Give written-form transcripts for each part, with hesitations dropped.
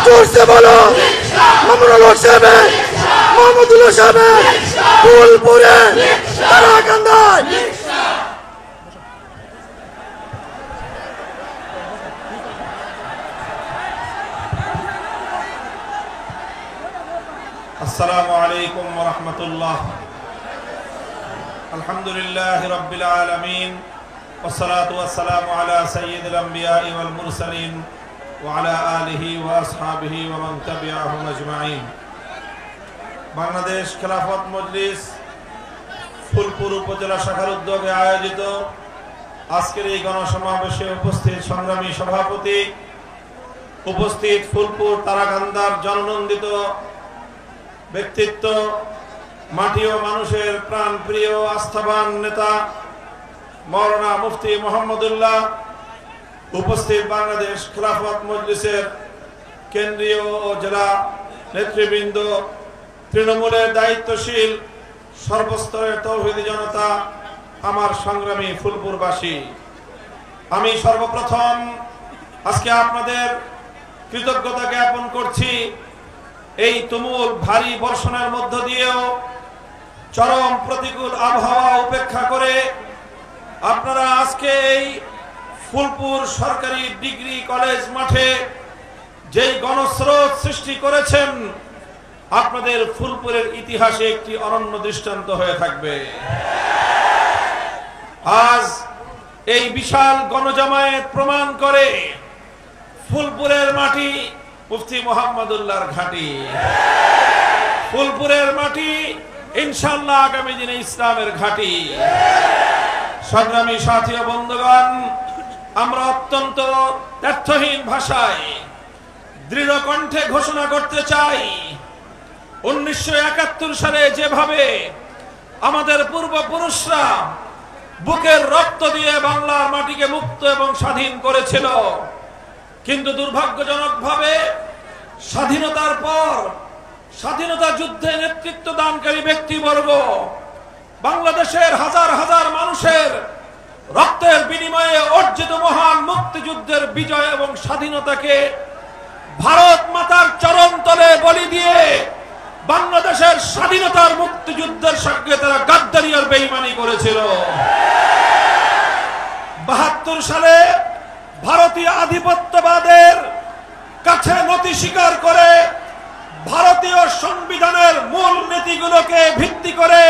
জোরসে বলো মামুনুল হক সাহেব, মাহমুদুল্লাহ সাহেব, ফুলপুরে তারাকান্দায়। আসসালামু আলাইকুম ওয়া রাহমাতুল্লাহ। আলহামদুলিল্লাহি রাব্বিল আলামিন ওয়া সলাতু ওয়া সালামু আলা সাইয়্যিদিল আমবিয়াই ওয়াল মুরসালিন ওয়া আলা আলিহি ওয়া আসহাবিহি ওয়া মান তাবিআহুম আজমাইন। বাংলাদেশ খেলাফত মজলিস ফুলপুর উপজেলা শাখার উদ্যোগে আয়োজিত আজকের এই গণসমাবেশে উপস্থিত সংগ্রামী সভাপতি, উপস্থিত ফুলপুর তারাকান্দার জননন্দিত ব্যক্তিত্ব, মাটি ও মানুষের প্রাণ প্রিয় আস্থাবান নেতা মাওলানা মুফতি মোহাম্মদুল্লাহ, উপস্থিত বাংলাদেশ খেলাফত মজলিসের কেন্দ্রীয় ও জেলা নেতৃবৃন্দ, তৃণমূলের দায়িত্বশীল সর্বস্তরের তৌহিদি জনতা, আমার সংগ্রামী ফুলপুরবাসী, আমি সর্বপ্রথম আজকে আপনাদের কৃতজ্ঞতা জ্ঞাপন করছি। এই তুমুল ভারী বর্ষণের মধ্য দিয়েও চরম প্রতিকূল আবহাওয়া উপেক্ষা করে আপনারা আজকে এই ফুলপুর সরকারি ডিগ্রি কলেজ মাঠে যেই গণস্রোত সৃষ্টি করেছেন, আপনাদের ফুলপুরের ইতিহাসে একটি অনন্য দৃষ্টান্ত হয়ে থাকবে। আজ এই বিশাল গণজামায়াত প্রমাণ করে ফুলপুরের মাটি মুফতি মোহাম্মদুল্লাহর ঘাঁটি, ফুলপুরের মাটি ইনশাআল্লাহ আগামী দিনে ইসলামের ঘাঁটি। সংগ্রামী সাথী ও বন্ধুগণ, আমরা অত্যন্ত ব্যর্থহীন ভাষায় দৃঢ় কণ্ঠে ঘোষণা করতে চাই, 1971 সালে যেভাবে আমাদের পূর্বপুরুষরা বুকের রক্ত দিয়ে বাংলার মাটিকে মুক্ত এবং স্বাধীন করেছিল, কিন্তু দুর্ভাগ্যজনকভাবে স্বাধীনতার পর স্বাধীনতা যুদ্ধে নেতৃত্ব দানকারী ব্যক্তিবর্গ বাংলাদেশের হাজার হাজার মানুষের রক্তের বিনিময়ে অর্জিত মহান মুক্তিযুদ্ধের বিজয় এবং স্বাধীনতাকে ভারত মাতার চরণ তলে বলি দিয়ে বাংলাদেশের স্বাধীনতার মুক্তিযুদ্ধের সঙ্গে তারা গাদ্দারি আর বেঈমানি করেছিল। 72 সালে ভারতীয় আধিপত্যবাদের কাছে নতি স্বীকার করে ভারতীয় সংবিধানের মূল নীতিগুলোকে ভিত্তি করে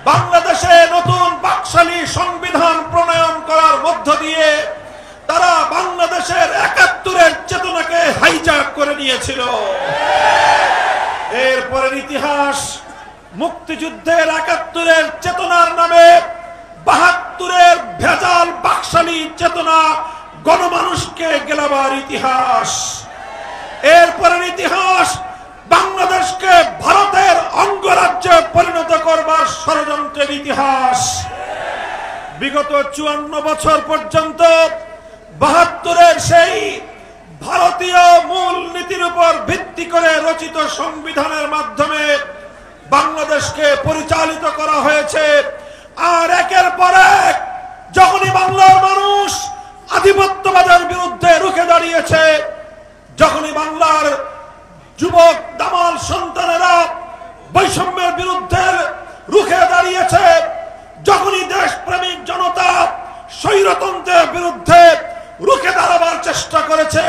বাংলাদেশে নতুন বাকশালী সংবিধান প্রণয়ন করার মধ্য দিয়ে তারা বাংলাদেশের 71-এর চেতনাকে হাইজ্যাক করে নিয়েছিল। এরপরের ইতিহাস মুক্তিযুদ্ধের 71-এর চেতনার নামে 72-এর ভেজাল বাকশালী চেতনা গণমানুষকে গেলাবার ইতিহাস। এরপরের ইতিহাস বাংলাদেশকে ভারতের অঙ্গরাজ্যে পরিণত করবার ষড়যন্ত্রের ইতিহাস। বিগত 54 বছর পর্যন্ত 72-এর সেই ভারতীয় মূল নীতির উপর ভিত্তি করে রচিত সংবিধানের মাধ্যমে বাংলাদেশকে পরিচালিত করা হয়েছে। আর একের পর এক যখনই বাংলার মানুষ আধিপত্যবাদের বিরুদ্ধে রুখে দাঁড়িয়েছে, যখনই বাংলার যুবক দামাল সন্তানেরা বৈষম্যের বিরুদ্ধে রুখে দাঁড়িয়েছে, যখনই দেশপ্রেমিক জনতা স্বৈরতন্ত্রের বিরুদ্ধে রুখে দাঁড়াবার চেষ্টা করেছে,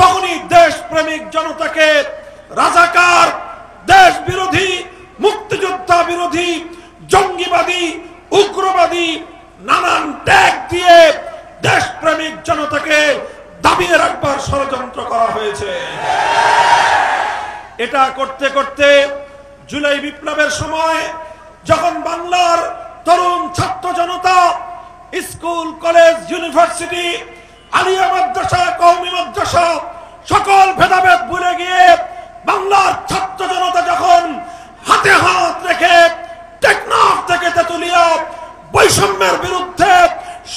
তখনই দেশপ্রেমিক জনতাকে রাজাকার, দেশ বিরোধী, মুক্তিযোদ্ধা বিরোধী, জঙ্গিবাদী, উগ্রবাদী নানান ট্যাগ দিয়ে দেশপ্রেমিক জনতাকে দাবিয়ে রাখবার ষড়যন্ত্র করা হয়েছে। এটা করতে করতে জুলাই বিপ্লবের সময় যখন বাংলার তরুণ ছাত্র জনতা স্কুল, কলেজ, ইউনিভার্সিটি, আলিয়া মাদ্রাসা, কওমি মাদ্রাসা সকল ভেদাভেদ ভুলে গিয়ে বাংলার ছাত্র জনতা যখন হাতে হাত রেখে টেকনাফ থেকে তেতুলিয়া বৈষম্যের বিরুদ্ধে,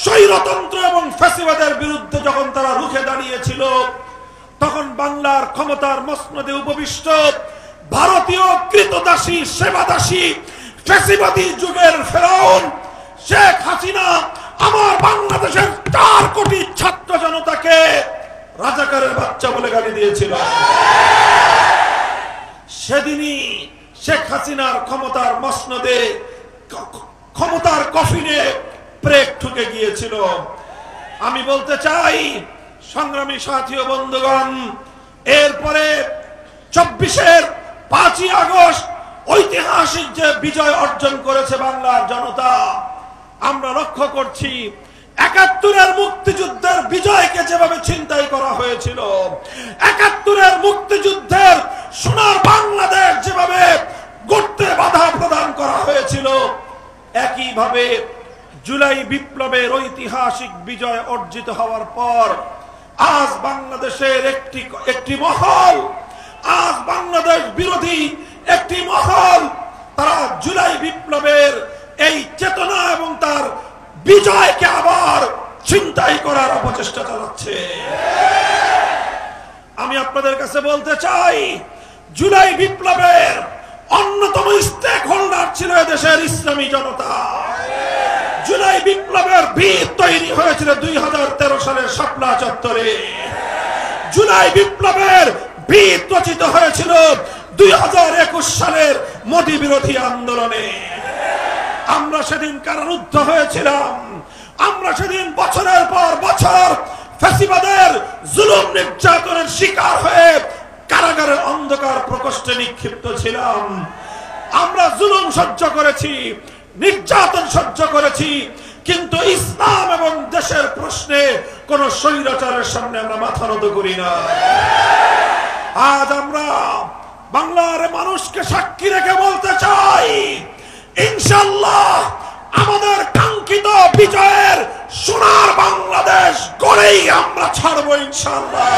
স্বৈরতন্ত্র এবং ফ্যাসিবাদের বিরুদ্ধে যখন তারা রুখে দাঁড়িয়েছিল, তখন বাংলার ক্ষমতার মসনদে উপবিষ্ট ভারতীয় কৃতদাসী, সেবাদাসী, ফ্যাসিবাদী যুগের ফেরাউন শেখ হাসিনা আমার বাংলাদেশের 4 কোটি ছাত্র জনতাকে রাজাকারের বাচ্চা বলে গালি দিয়েছিল। সেদিনই শেখ হাসিনার ক্ষমতার মসনদে, ক্ষমতার কফিনে ব্রেক ঠুকে গিয়েছিল। আমি বলতে চাই সংগ্রামী সাথী ও বন্ধুগণ, এরপরে 24-এর 5ই আগস্ট ঐতিহাসিক যে বিজয় অর্জন করেছে বাংলার জনতা, আমরা লক্ষ্য করছি 71-এর মুক্তিযুদ্ধের বিজয়কে যেভাবে ছিনতাই করা হয়েছিল, 71-এর মুক্তিযুদ্ধের সোনার বাংলাদেশ যেভাবে গড়তে বাধা প্রদান করা হয়েছিল, একইভাবে জুলাই বিপ্লবের ঐতিহাসিক বিজয় অর্জিত হওয়ার পর আজ বাংলাদেশের একটি মহল, আজ বাংলাদেশ বিরোধী একটি মহল, তারা জুলাই বিপ্লবের এই চেতনা এবং তার বিজয়কে আবার ছিনতাই করার অপচেষ্টা চালাচ্ছে। আমি আপনাদের কাছে বলতে চাই, জুলাই বিপ্লবের অন্যতম স্টেক হোল্ডার ছিল দেশের ইসলামী জনতা। জুলাই বিপ্লবের ভিত তৈরি হয়েছিল 2013 সালের শাপলা চত্বরে। জুলাই বিপ্লবের ভিত রচিত হয়েছিল 2021 সালের মোদী বিরোধী আন্দোলনে। আমরা সেদিন কারারুদ্ধ হয়েছিলাম, আমরা সেদিন বছরের পর বছর ফ্যাসিবাদের জুলুম নির্যাতনের শিকার হয়ে কারাগারের অন্ধকার প্রকোষ্ঠে নিক্ষিপ্ত ছিলাম। আমরা জুলুম সহ্য করেছি, নির্যাতন সহ্য করেছি, কিন্তু ইসলাম এবং দেশের প্রশ্নে কোন স্বৈরাচারের সামনে আমরা মাথা নত করি না। আজ আমরা বাংলার মানুষকে সাক্ষী রেখে বলতে চাই, ইনশাআল্লাহ আমাদের কাঙ্ক্ষিত বিজয়ের সোনার বাংলাদেশ গড়েই আমরা ছাড়বো ইনশাআল্লাহ।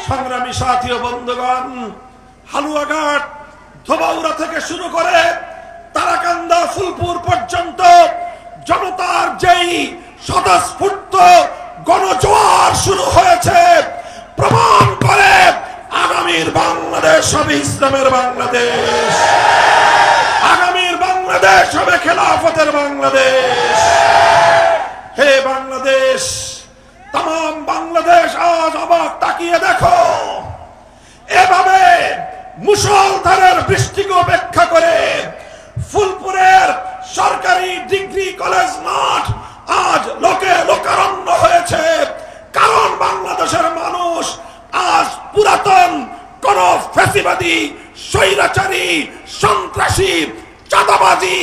সংগ্রামী সাথী ও বন্ধুগণ, হালুয়াঘাট ধোবাউড়া থেকে শুরু করে তারাকান্দা ফুলপুর পর্যন্ত জনতার যেই স্বতঃস্ফূর্ত গণজোয়ার শুরু হয়েছে, প্রমাণ করে আগামীর বাংলাদেশ হবে ইসলামের বাংলাদেশ, আগামীর বাংলাদেশ হবে খেলাফতের বাংলাদেশ। হে বাংলাদেশ, তাম বাংলাদেশ আজ অবাক তাকিয়ে দেখো, এভাবে মুষলধারের বৃষ্টিকে উপেক্ষা করে ফুলপুরের সরকারি ডিগ্রি কলেজ মাঠ আজ লোকে লোকারণ্য হয়েছে। কারণ বাংলাদেশের মানুষ আজ পুরাতন কোন ফ্যাসিবাদী, স্বৈরাচারী, সন্ত্রাসী, চাঁদাবাজি,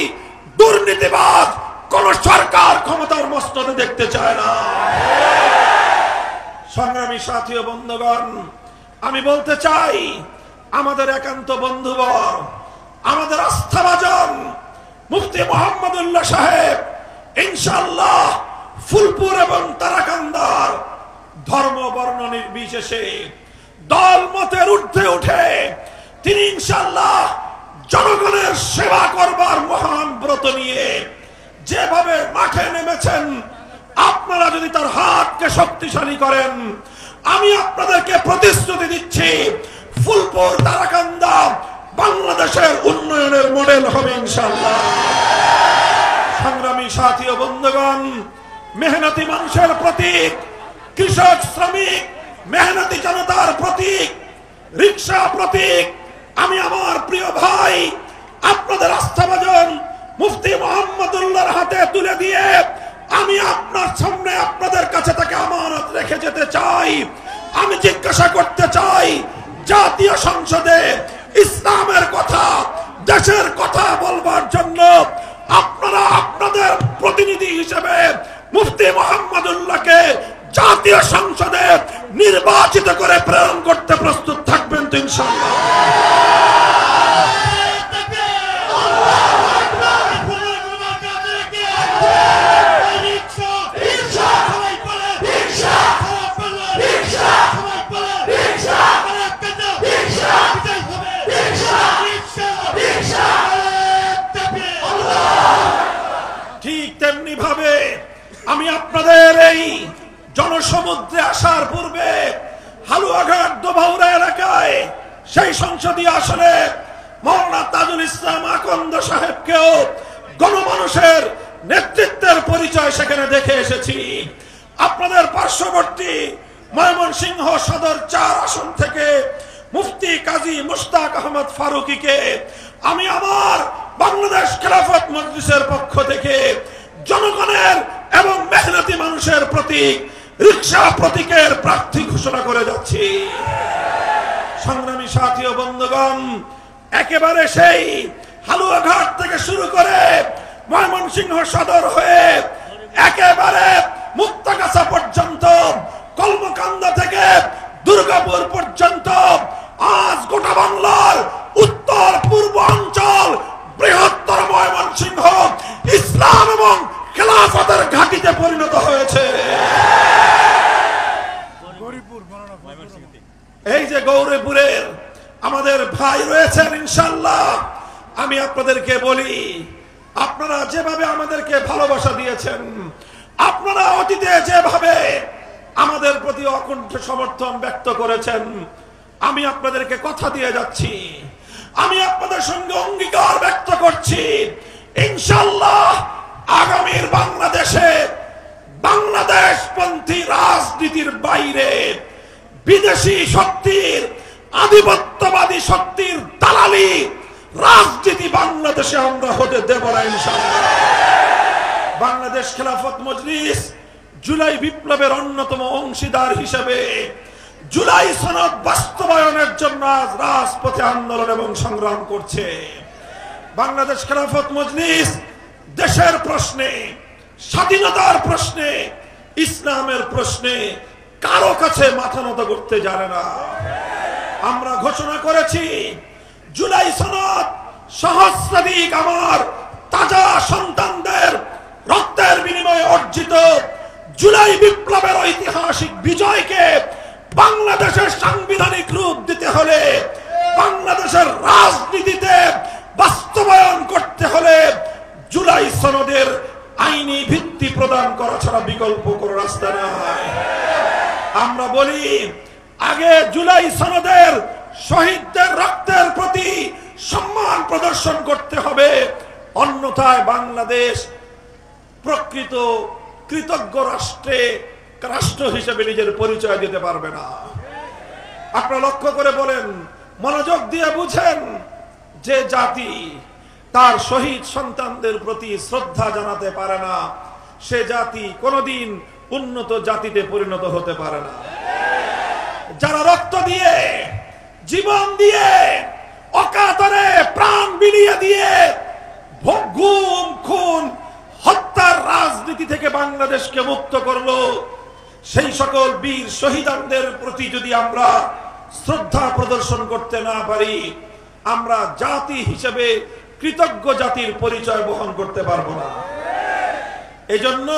দুর্নীতিবাজ কোন সরকার ক্ষমতার মস্তদে দেখতে চায় না। সংগ্রামী সাথী ও বন্ধুগণ, আমি বলতে চাই, আমাদের একান্ত বন্ধুবর, আমাদের আস্থাভাজন মুফতি মোহাম্মদুল্লাহ সাহেব ইনশাআল্লাহ ফুলপুর এবং তারাকান্দার ধর্ম বর্ণ নির্বিশেষে দল মতের ঊর্ধ্বে উঠে তিনি ইনশাআল্লাহ জনগণের সেবা করবার মহান ব্রত নিয়ে যেভাবে মাঠে নেমেছেন, আপনারা যদি তার হাতকে শক্তিশালী করেন, আমি আপনাদেরকে প্রতিশ্রুতি দিচ্ছি, ফুলপুর তারাকান্দা বাংলাদেশের উন্নয়নের মডেল হবে ইনশাআল্লাহ। সংগ্রামী সাথী ও বন্ধুগণ, মেহনতি মানুষের প্রতীক, কৃষক, শ্রমিক, মেহনতি জনতার প্রতীক, রিক্সা প্রতীক, আমি আমার প্রিয় ভাই আপনাদের আস্থাভাজন মুফতি মোহাম্মদুল্লাহর হাতে তুলে দিয়ে আমি আপনার সামনে আপনাদের কাছে তাকে আমানত রেখে যেতে চাই। আমি জিজ্ঞাসা করতে চাই, জাতীয় সংসদে ইসলামের কথা, দেশের কথা বলবার জন্য আপনারা আপনাদের প্রতিনিধি হিসেবে মুফতি মোহাম্মদুল্লাহকে জাতীয় সংসদে নির্বাচিত করে প্রেরণ করতে প্রস্তুত থাকবেন তো ইনশাআল্লাহ? ঠিক তেমনি ভাবে আমি আপনাদের এই জনসমুদ্রে আসার পূর্বে হালুয়াঘাট দোবাউড়া এলাকায় সেই সংসদীয় আসনে মাওলানা তাজুল ইসলাম আকন্দ সাহেবকেও গণমানুষের নেতৃত্বের পরিচয় সেখানে দেখে এসেছি। আপনাদের পার্শ্ববর্তী ময়মনসিংহ সদর 4 আসন থেকে মুফতি কাজী মুশতাক আহমদ ফারুকীকে আমি আমার বাংলাদেশ খেলাফত মজলিসের পক্ষ থেকে জনগণের এবং মেহনতি মানুষের প্রতীক রিকশা প্রতীকের প্রার্থী ঘোষণা করে যাচ্ছি। সংগ্রামী সাথী ও বন্ধুগণ, একেবারে সেই হালুয়াঘাট থেকে শুরু করে ময়মনসিংহ সদর হয়ে একেবারে মুক্তাগাছা পর্যন্ত, কলমকান্দা থেকে দুর্গাপুর পর্যন্ত আজ গোটা বাংলার উত্তর পূর্ব অঞ্চল বৃহত্তর ময়মনসিংহ ইসলাম এবং খেলাফতের ঘাঁটিতে পরিণত হয়েছে। এই যে গৌরীপুরের আমাদের ভাই রয়েছেন, ইনশাআল্লাহ আমি আপনাদেরকে বলি, আপনারা যেভাবে আমাদেরকে ভালোবাসা দিয়েছেন, আপনারা অতীতে যেভাবে আমাদের প্রতি অকুণ্ঠ সমর্থন ব্যক্ত করেছেন, আমি আপনাদেরকে কথা দিয়ে যাচ্ছি, আমি আপনাদের সঙ্গে অঙ্গীকার ব্যক্ত করছি, ইনশাআল্লাহ আগামীর বাংলাদেশে বাংলাদেশপন্থী রাজনীতির বাইরে বিদেশি শক্তির, আধিপত্যবাদী শক্তির দালালি রাজনীতি বাংলাদেশে আমরা হতে দেব না ইনশাআল্লাহ। বাংলাদেশ খেলাফত মজলিস জুলাই বিপ্লবের অন্যতম অংশীদার হিসেবে জুলাই সনদ বাস্তবায়নের জন্য আজ রাজপথে আন্দোলন এবং সংগ্রাম করছে। বাংলাদেশ খেলাফত মজলিস দেশের প্রশ্নে, স্বাধীনতার প্রশ্নে, ইসলামের প্রশ্নে কারো কাছে মাথা নত করতে জানে না। আমরা ঘোষণা করেছি জুলাই সনদ সহস্রাধিক আমার তাজা সন্তানদের রক্তের বিনিময়ে অর্জিত জুলাই বিপ্লবের ঐতিহাসিক বিজয়কে বাংলাদেশের সাংবিধানিক রূপ দিতে হলে, বাংলাদেশের রাজনীতিতে বাস্তবায়ন করতে হলে জুলাই সনদের আইনি ভিত্তি প্রদান করা ছাড়া বিকল্প কোনো রাস্তা নাই। আমরা বলি আগে জুলাই সনদের শহীদদের রক্তের প্রতি সম্মান প্রদর্শন করতে হবে, অন্যথায় বাংলাদেশ প্রকৃত কৃতজ্ঞ রাষ্ট্র হিসেবে নিজের পরিচয় দিতে পারবে না। আপনারা লক্ষ্য করে বলেন, মনোযোগ দিয়ে বুঝেন, যে জাতি তার শহীদ সন্তানদের প্রতি শ্রদ্ধা জানাতে পারে না, সে জাতি কোনোদিন উন্নত জাতিতে পরিণত হতে পারে না। যারা রক্ত দিয়ে, জীবন দিয়ে, অকাতরে প্রাণ বিলিয়ে দিয়ে গুম খুন হত্যার রাজনীতি থেকে বাংলাদেশকে মুক্ত করলো, সেই সকল বীর শহীদদের প্রতি যদি আমরা শ্রদ্ধা প্রদর্শন করতে না পারি, আমরা জাতি হিসেবে কৃতজ্ঞ জাতির পরিচয় বহন করতে পারবো না। এজন্য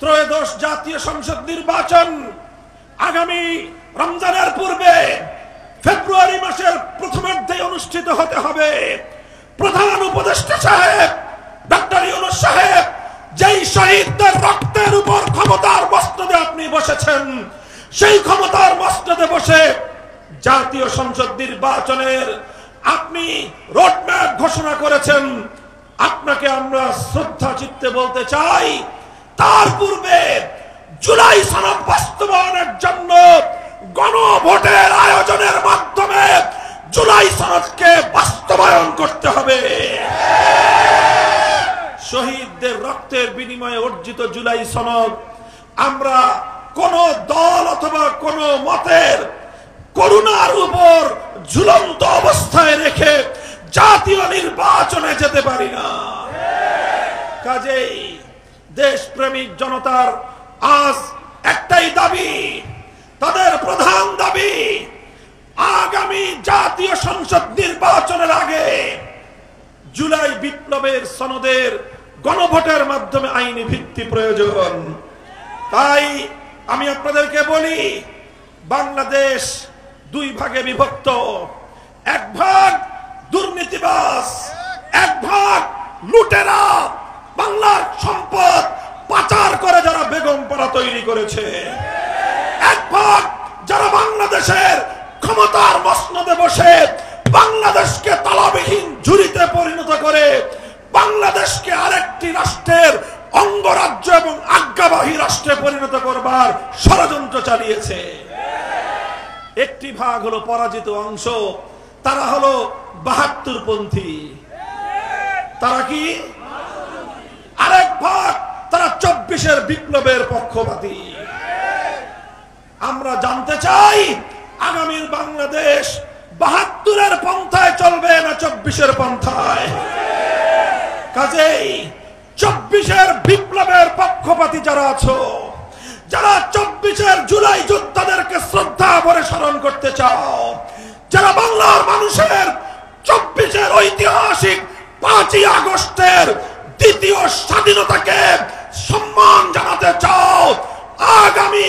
ত্রয়োদশ জাতীয় সংসদ নির্বাচন আগামী রমজানের পূর্বে ফেব্রুয়ারি মাসের প্রথমার্ধে অনুষ্ঠিত হতে হবে। প্রধান উপদেষ্টা সাহেব ডক্টর ইউনূস সাহেব যেই শহীদদের রক্তের উপর ক্ষমতার মসনদে আপনি বসেছেন, সেই ক্ষমতার মসনদে বসে জাতীয় সংসদ নির্বাচনের আপনি রোডম্যাপ ঘোষণা করেছেন। আপনাকে আমরা শ্রদ্ধা চিত্তে বলতে চাই, তার পূর্বে জুলাই সনদ বাস্তবায়নের জন্য গণভোটের আয়োজনের মাধ্যমে জুলাই সনদকে বাস্তবায়ন করতে হবে। শহীদদের রক্তের বিনিময়ে অর্জিত জুলাই সনদ আমরা কোন দল অথবা কোন মতের করুণার উপর ঝুলন্ত অবস্থায় রেখে জাতীয় নির্বাচনে যেতে পারি না। কাজেই দেশপ্রেমিক জনতার আজ একটাই দাবি, তাদের প্রধান দাবি, আগামী জাতীয় সংসদ নির্বাচনের আগে জুলাই বিপ্লবের সনদের গণভোটের মাধ্যমে আইনি ভিত্তি প্রয়োজন। তাই আমি আপনাদেরকে বলি, বাংলাদেশ দুই ভাগে বিভক্ত, এক ভাগ দুর্নীতিবাজ, এক ভাগ লুটেরা, বাংলার সম্পদ পাচার করে যারা বেগমপাড়া তৈরি করেছে, এক ভাগ যারা বাংলাদেশের ক্ষমতার মসনদে বসে বাংলাদেশকে তালাবিহীন ঝুড়িতে পরিণত করে বাংলাদেশকে আরেকটি রাষ্ট্রের অঙ্গরাজ্য এবং আজ্ঞাবাহী রাষ্ট্র রাষ্ট্রে পরিণত করবার ষড়যন্ত্র চালিয়েছে। একটি ভাগ হলো পরাজিত অংশ, তারা হলো ৭২ পন্থী। তারা কি? আরেক ভাগ তারা ২৪-এর বিপ্লবের পক্ষপাতী। আমরা জানতে চাই আগামীর বাংলাদেশ ৭২-এর পন্থায় চলবে না ২৪-এর পন্থায়? কাজেই ২৪-এর বিপ্লবের পক্ষপাতী যারা আছো, যারা ২৪-এর জুলাই যোদ্ধাদেরকে শ্রদ্ধা ভরে স্মরণ করতে চাও, যারা বাংলার মানুষের ২৪-এর ঐতিহাসিক ৫ই আগস্টের দ্বিতীয় স্বাধীনতাকে সম্মান জানাতে চাও, আগামী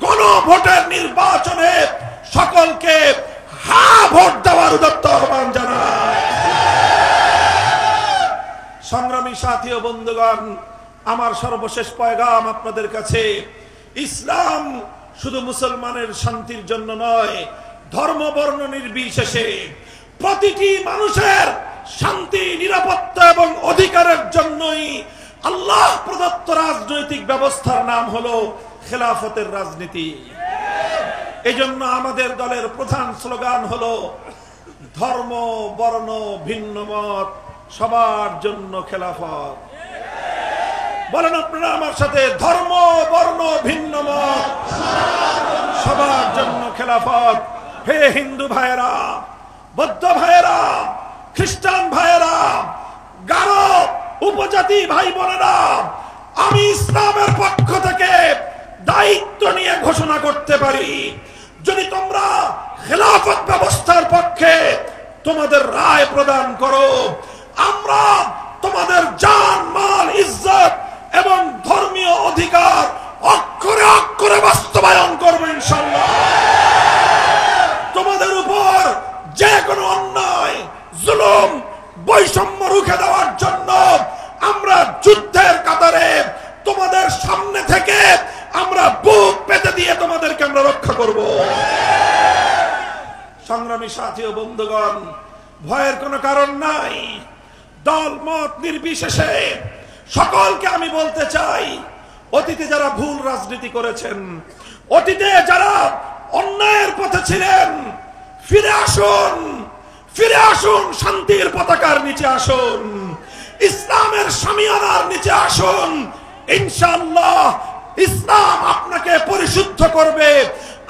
গণভোটের নির্বাচনে সকলকে হ্যাঁ ভোট দেওয়ার উদাত্ত আহ্বান জানায়। সংগ্রামী সাথী ও বন্ধুগণ, আমার সর্বশেষ পয়গাম আপনাদের কাছে, ইসলাম শুধু মুসলমানের শান্তির জন্য নয়, ধর্ম বর্ণ নির্বিশেষে প্রতিটি মানুষের শান্তি, নিরাপত্তা এবং অধিকারের জন্যই আল্লাহ প্রদত্ত রাজনৈতিক ব্যবস্থার নাম হলো খেলাফতের রাজনীতি। এজন্য আমাদের দলের প্রধান স্লোগান হলো ধর্ম বর্ণ ভিন্ন মত সবার জন্য খেলাফত। বলেন আপনারা আমার সাথে, ধর্ম বর্ণ ভিন্ন মত সবার জন্য খেলাফত। হে হিন্দু ভাইয়েরা, বৌদ্ধ ভাইয়েরা, খ্রিস্টান ভাইয়েরা, গারো উপজাতি ভাই বোনেরা, আমি ইসলামের পক্ষ থেকে দায়িত্ব নিয়ে ঘোষণা করতে পারি, যদি তোমরা খেলাফত ব্যবস্থার পক্ষে তোমাদের রায় প্রদান করো, আমরা তোমাদের জান মাল ইজ্জত এবং ধর্মীয় অধিকার অক্ষরে অক্ষরে বাস্তবায়ন করব ইনশাআল্লাহ। তোমাদের উপর যে কোনো অন্যায়, জুলুম, বৈষম্য রুখে দেওয়ার জন্য আমরা যুদ্ধের কাতারে তোমাদের সামনে থেকে আমরা বুক পেতে দিয়ে তোমাদেরকে আমরা রক্ষা করব। সংগ্রামী সাথী ও বন্ধুগণ, ভয়ের কোনো কারণ নাই। দল মত নির্বিশেষে সকলকে আমি বলতে চাই, অতীতে যারা ভুল রাজনীতি করেছেন, অতীতে যারা অন্যায়ের পথে ছিলেন, ফিরে আসুন, ফিরে আসুন, শান্তির পতাকার নিচে আসুন, ইসলামের শামিয়ানার নিচে আসুন। ইনশাআল্লাহ ইসলাম আপনাকে পরিশুদ্ধ করবে,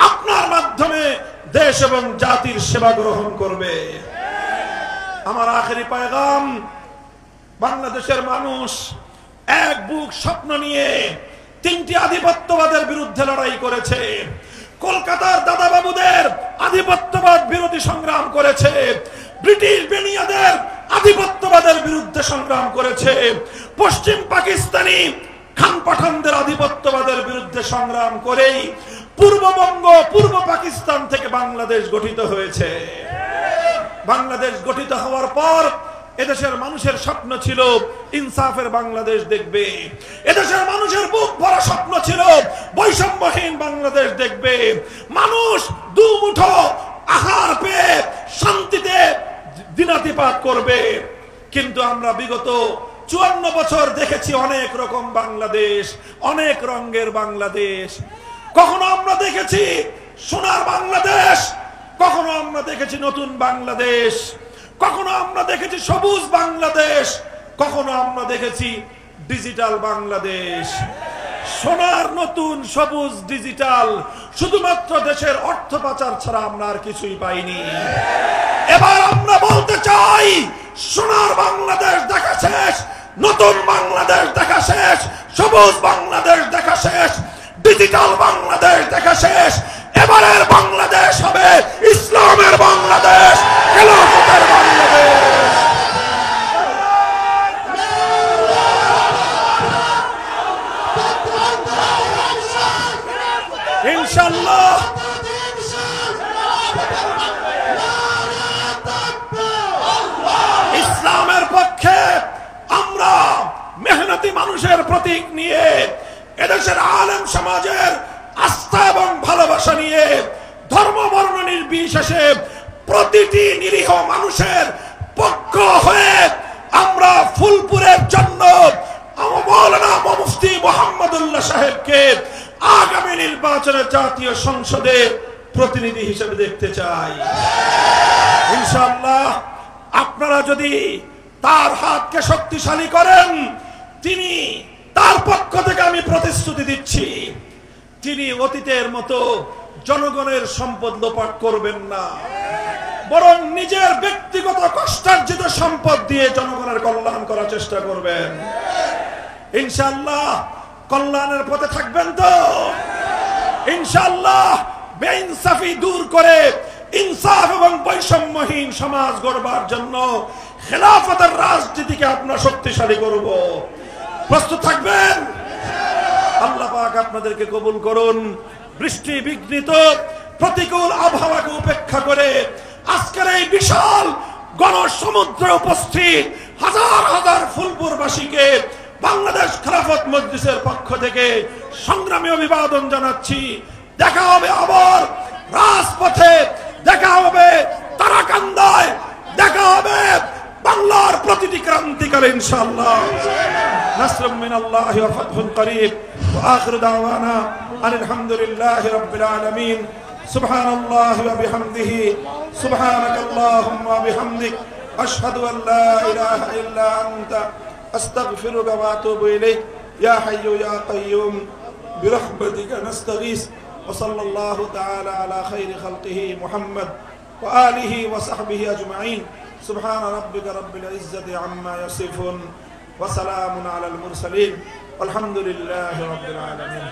আপনার মাধ্যমে দেশ এবং জাতির সেবা গ্রহণ করবে। আমার আখেরি পয়গাম, বাংলাদেশের মানুষ এক বুক স্বপ্ন নিয়ে ৩টি আধিপত্যবাদের বিরুদ্ধে লড়াই করেছে। কলকাতার দাদাবাবুদের আধিপত্যবাদ বিরোধী সংগ্রাম করেছে, ব্রিটিশ বেনিয়াদের আধিপত্যবাদের বিরুদ্ধে সংগ্রাম করেছে, পশ্চিম পাকিস্তানি খান পাঠানদের আধিপত্যবাদের বিরুদ্ধে সংগ্রাম করেই পূর্ববঙ্গ, পূর্ব পাকিস্তান থেকে বাংলাদেশ গঠিত হয়েছে। বাংলাদেশ গঠিত হওয়ার পর এদেশের মানুষের স্বপ্ন ছিল ইনসাফের বাংলাদেশ দেখবে, এদেশের মানুষের বুক ভরা স্বপ্ন ছিল বৈষম্যহীন বাংলাদেশ দেখবে, মানুষ দুমুঠো আহার পেয়ে শান্তিতে দিনাতিপাত করবে। কিন্তু আমরা বিগত ৫৪ বছর দেখেছি অনেক রকম বাংলাদেশ, অনেক রঙের বাংলাদেশ। কখনো আমরা দেখেছি সোনার বাংলাদেশ, কখনো আমরা দেখেছি নতুন বাংলাদেশ, কখনো আমরা দেখেছি সবুজ বাংলাদেশ, কখনো আমরা দেখেছি ডিজিটাল বাংলাদেশ। সোনার নতুন সবুজ ডিজিটাল, শুধুমাত্র দেশের অর্থ পাচার ছাড়া আমরা আর কিছুই পাইনি। এবার আমরা বলতে চাই, সোনার বাংলাদেশ দেখা শেষ, নতুন বাংলাদেশ দেখা শেষ, সবুজ বাংলাদেশ দেখা শেষ, ডিজিটাল বাংলাদেশ দেখা শেষ। এবারের বাংলাদেশ হবে ইসলামের বাংলাদেশ, খেলাফতের বাংলাদেশ। ইনশাআল্লাহ ইসলামের পক্ষে আমরা মেহনতি মানুষের প্রতীক নিয়ে, এদেশের আলেম সমাজের আস্থা এবং ভালোবাসা নিয়ে, ধর্ম বর্ণ নির্বিশেষে প্রতিটি নিরীহ মানুষের পক্ষ হয়ে আমরা ফুলপুরের জন্য মাওলানা মুফতি মুহাম্মদুল্লাহ সাহেবকে আগামী নির্বাচনে জাতীয় সংসদে প্রতিনিধি হিসেবে দেখতে চাই ইনশাআল্লাহ। আপনারা যদি তার হাতকে শক্তিশালী করেন, তিনি তার পক্ষ থেকে আমি প্রতিশ্রুতি দিচ্ছি, তিনি অতীতের মতো জনগণের সম্পদ লোপাট করবেন না, বরং নিজের ব্যক্তিগত কষ্টার্জিত সম্পদ দিয়ে জনগণের কল্যাণ করার চেষ্টা করবেন। ইনশাআল্লাহ কল্যাণের পথে থাকবেন তো? ইনশাআল্লাহ বেইনসাফি দূর করে ইনসাফ এবং বৈষম্যহীন সমাজ গড়বার জন্য খেলাফতের রাজনীতিকে আপনারা শক্তিশালী করব। প্রস্তুত থাকবেন? আল্লাহ পাক আপনাদেরকে কবুল করুন। বৃষ্টি বিঘ্নিত প্রতিকূল আবহাওয়াকে উপেক্ষা করে আজকের এই বিশাল গণসমুদ্রে উপস্থিত হাজার হাজার ফুলপুরবাসীকে বাংলাদেশ খেলাফত মজলিসের পক্ষ থেকে সংগ্রামী অভিবাদন জানাচ্ছি। দেখা হবে আবার রাজপথে, দেখা হবে তারাকান্দায়, দেখা হবে বাংলার প্রতিটি ক্রান্তিকালে ইনশাআল্লাহ। নাসরুম মিনাল্লাহি ওয়া ফাতহুন করিব ওয়া আখিরু দাওয়ানা আলহামদুলিল্লাহি রাব্বিল আলামিন। সুবহানাল্লাহি ওয়া বিহামদিহি সুবহানাকাল্লাহুম্মা ওয়া বিহামদিক আশহাদু আল লা ইলাহা ইল্লা আনতা আস্তাগফিরুকা ওয়া আতুবু ইলাইক। ইয়া হাইয়্যু ইয়া কাইয়্যুম বিরহমাতিকা নাস্তাগীস। ওয়া সাল্লাল্লাহু তাআলা আলা খাইরি খালকিহি মুহাম্মদ ওয়া আলিহি ওয়া সাহবিহি আজমাইন। سبحان ربك رب العزة عما يصفون وسلام على المرسلين والحمد لله رب العالمين।